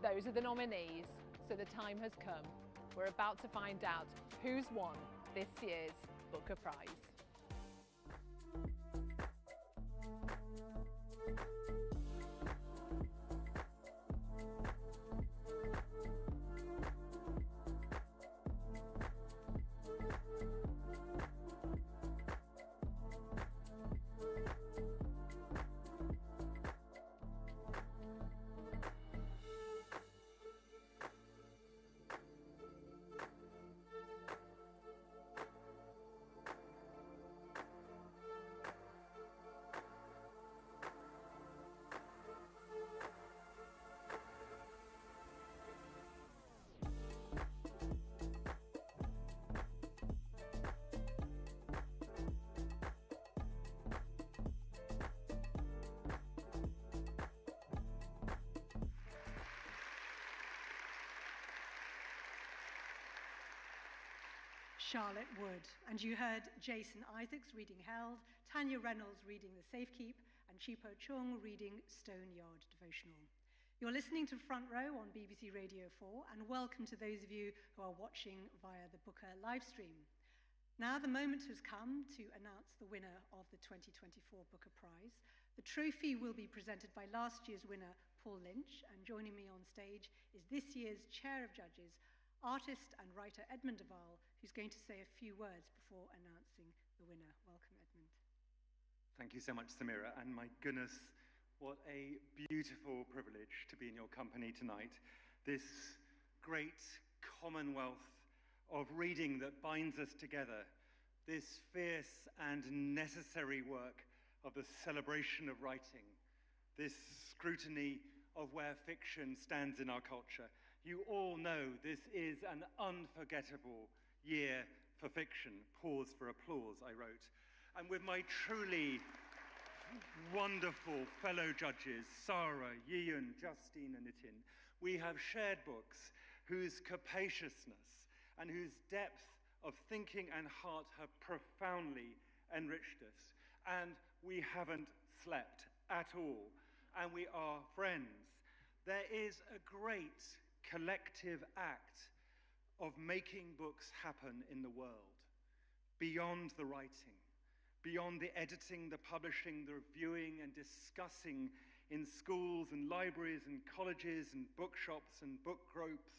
Those are the nominees, so the time has come. We're about to find out who's won this year's Booker Prize. Charlotte Wood. And you heard Jason Isaacs reading Held, Tanya Reynolds reading The Safekeep, and Chipo Chung reading Stone Yard Devotional. You're listening to Front Row on BBC Radio 4, and welcome to those of you who are watching via the Booker livestream. Now the moment has come to announce the winner of the 2024 Booker Prize. The trophy will be presented by last year's winner, Paul Lynch, and joining me on stage is this year's Chair of Judges, artist and writer Edmund Duval, who's going to say a few words before announcing the winner. Welcome, Edmund. Thank you so much, Samira, and my goodness, what a beautiful privilege to be in your company tonight. This great commonwealth of reading that binds us together, this fierce and necessary work of the celebration of writing, this scrutiny of where fiction stands in our culture. You all know this is an unforgettable year for fiction. Pause for applause, I wrote. And with my truly wonderful fellow judges, Sarah, Yiyun, Justine, and Nitin, we have shared books whose capaciousness and whose depth of thinking and heart have profoundly enriched us. And we haven't slept at all. And we are friends. There is a great collective act of making books happen in the world, beyond the writing, beyond the editing, the publishing, the reviewing and discussing in schools and libraries and colleges and bookshops and book groups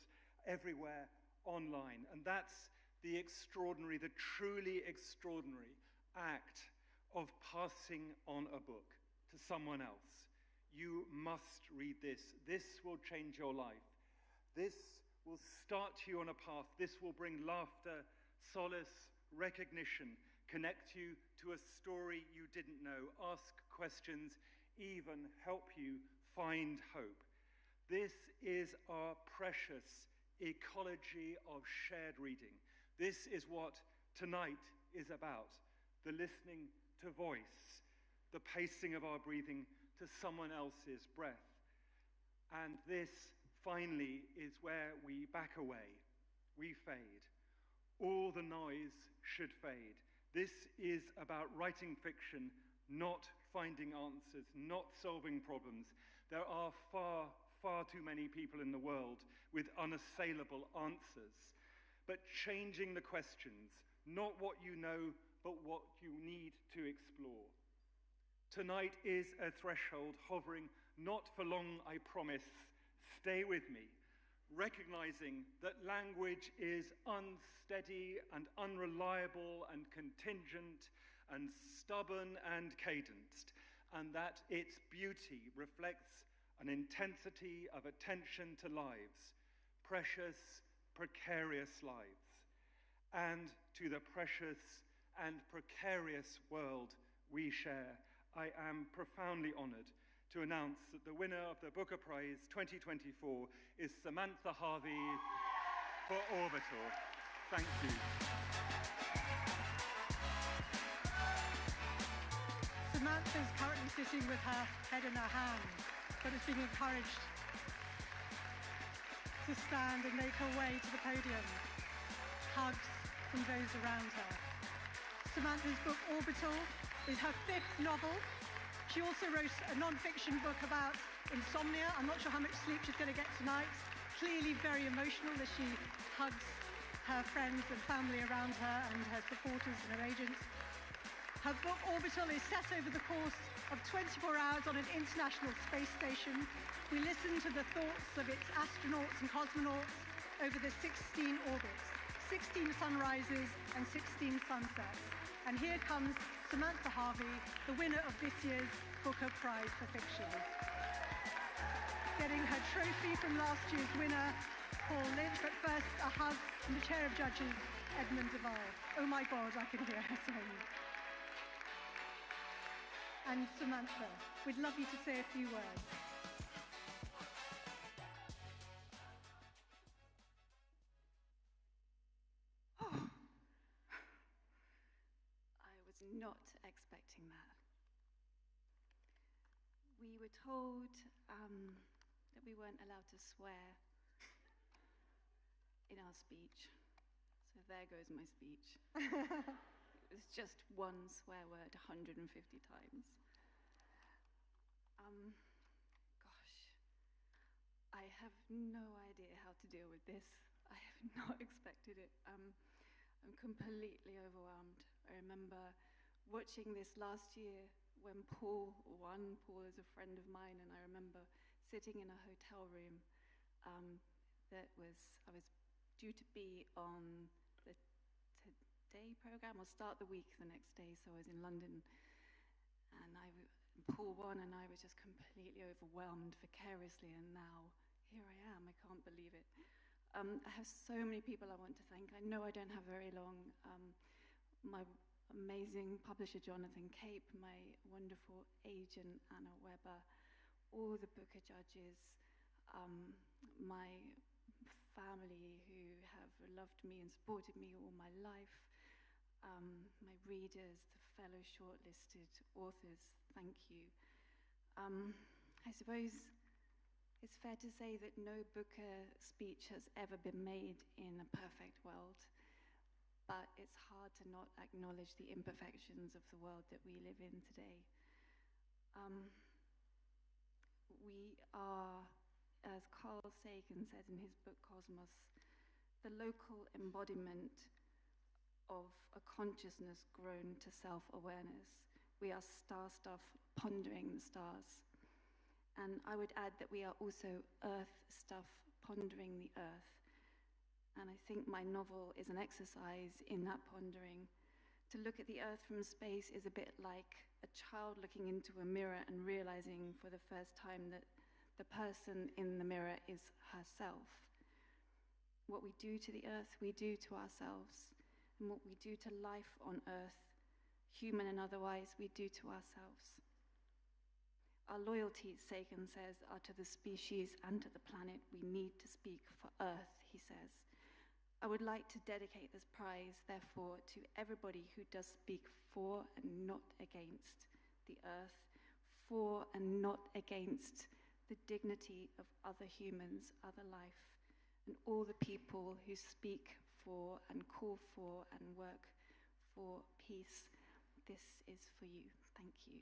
everywhere online. And that's the extraordinary, the truly extraordinary act of passing on a book to someone else. You must read this. This will change your life. This will start you on a path. This will bring laughter, solace, recognition, connect you to a story you didn't know, ask questions, even help you find hope. This is our precious ecology of shared reading. This is what tonight is about, the listening to voice, the pacing of our breathing to someone else's breath. And this, finally, is where we back away, we fade. All the noise should fade. This is about writing fiction, not finding answers, not solving problems. There are far, far too many people in the world with unassailable answers. But changing the questions, not what you know, but what you need to explore. Tonight is a threshold hovering, not for long, I promise. Stay with me, recognizing that language is unsteady and unreliable and contingent and stubborn and cadenced, and that its beauty reflects an intensity of attention to lives, precious, precarious lives, and to the precious and precarious world we share. I am profoundly honored to announce that the winner of the Booker Prize 2024 is Samantha Harvey for Orbital. Thank you. Samantha is currently sitting with her head in her hands, but is being encouraged to stand and make her way to the podium. Hugs from those around her. Samantha's book Orbital is her 5th novel. She also wrote a non-fiction book about insomnia. I'm not sure how much sleep she's going to get tonight. Clearly very emotional as she hugs her friends and family around her and her supporters and her agents. Her book, Orbital, is set over the course of 24 hours on an international space station. We listen to the thoughts of its astronauts and cosmonauts over the 16 orbits, 16 sunrises and 16 sunsets. And here comes Samantha Harvey, the winner of this year's Booker Prize for Fiction. Getting her trophy from last year's winner, Paul Lynch, but first a hug from the Chair of Judges, Edmund Duval. Oh my God, I can hear her saying. And Samantha, we'd love you to say a few words. Oh. I was not expecting that. We were told that we weren't allowed to swear in our speech. So there goes my speech. It was just one swear word 150 times. Gosh, I have no idea how to deal with this. I have not expected it. I'm completely overwhelmed. I remember watching this last year when Paul won. Paul is a friend of mine, and I remember sitting in a hotel room I was due to be on the Today program, or start the week the next day, so I was in London, and Paul won, and I was just completely overwhelmed vicariously, and now here I am. I can't believe it. I have so many people I want to thank. I know I don't have very long. My amazing publisher Jonathan Cape, my wonderful agent Anna Weber, all the Booker judges, my family who have loved me and supported me all my life, my readers, the fellow shortlisted authors, thank you. I suppose it's fair to say that no Booker speech has ever been made in a perfect world, but it's hard to not acknowledge the imperfections of the world that we live in today. We are, as Carl Sagan says in his book Cosmos, the local embodiment of a consciousness grown to self-awareness. We are star stuff pondering the stars. And I would add that we are also earth stuff pondering the earth. And I think my novel is an exercise in that pondering. To look at the earth from space is a bit like a child looking into a mirror and realizing for the first time that the person in the mirror is herself. What we do to the earth, we do to ourselves. And what we do to life on earth, human and otherwise, we do to ourselves. Our loyalties, Sagan says, are to the species and to the planet. We need to speak for earth, he says. I would like to dedicate this prize, therefore, to everybody who does speak for and not against the earth, for and not against the dignity of other humans, other life, and all the people who speak for and call for and work for peace. This is for you. Thank you.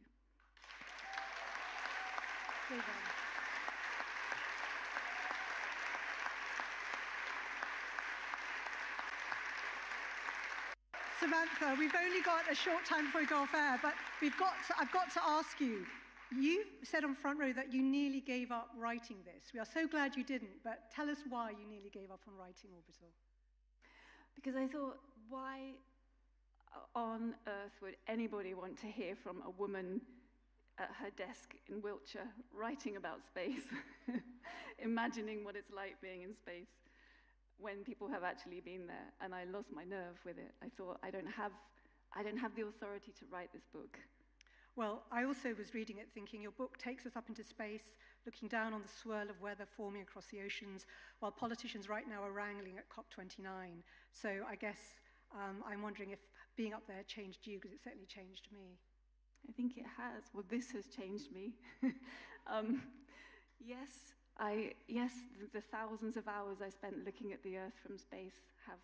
Samantha, we've only got a short time before we go off air, but I've got to ask you, you said on Front Row that you nearly gave up writing this. We are so glad you didn't, but tell us why you nearly gave up on writing Orbital. Because I thought, why on earth would anybody want to hear from a woman at her desk in Wiltshire writing about space, imagining what it's like being in space when people have actually been there? And I lost my nerve with it. I thought, I don't have the authority to write this book. Well, I also was reading it thinking your book takes us up into space, looking down on the swirl of weather forming across the oceans, while politicians right now are wrangling at COP29. So I guess I'm wondering if being up there changed you, because it certainly changed me. I think it has. Well, this has changed me. Yes, the thousands of hours I spent looking at the Earth from space have,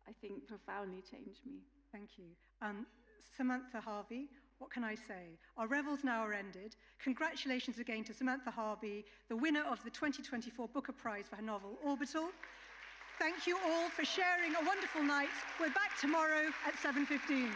I think, profoundly changed me. Thank you. Samantha Harvey, what can I say? Our revels now are ended. Congratulations again to Samantha Harby, the winner of the 2024 Booker Prize for her novel, Orbital. Thank you all for sharing a wonderful night. We're back tomorrow at 7:15.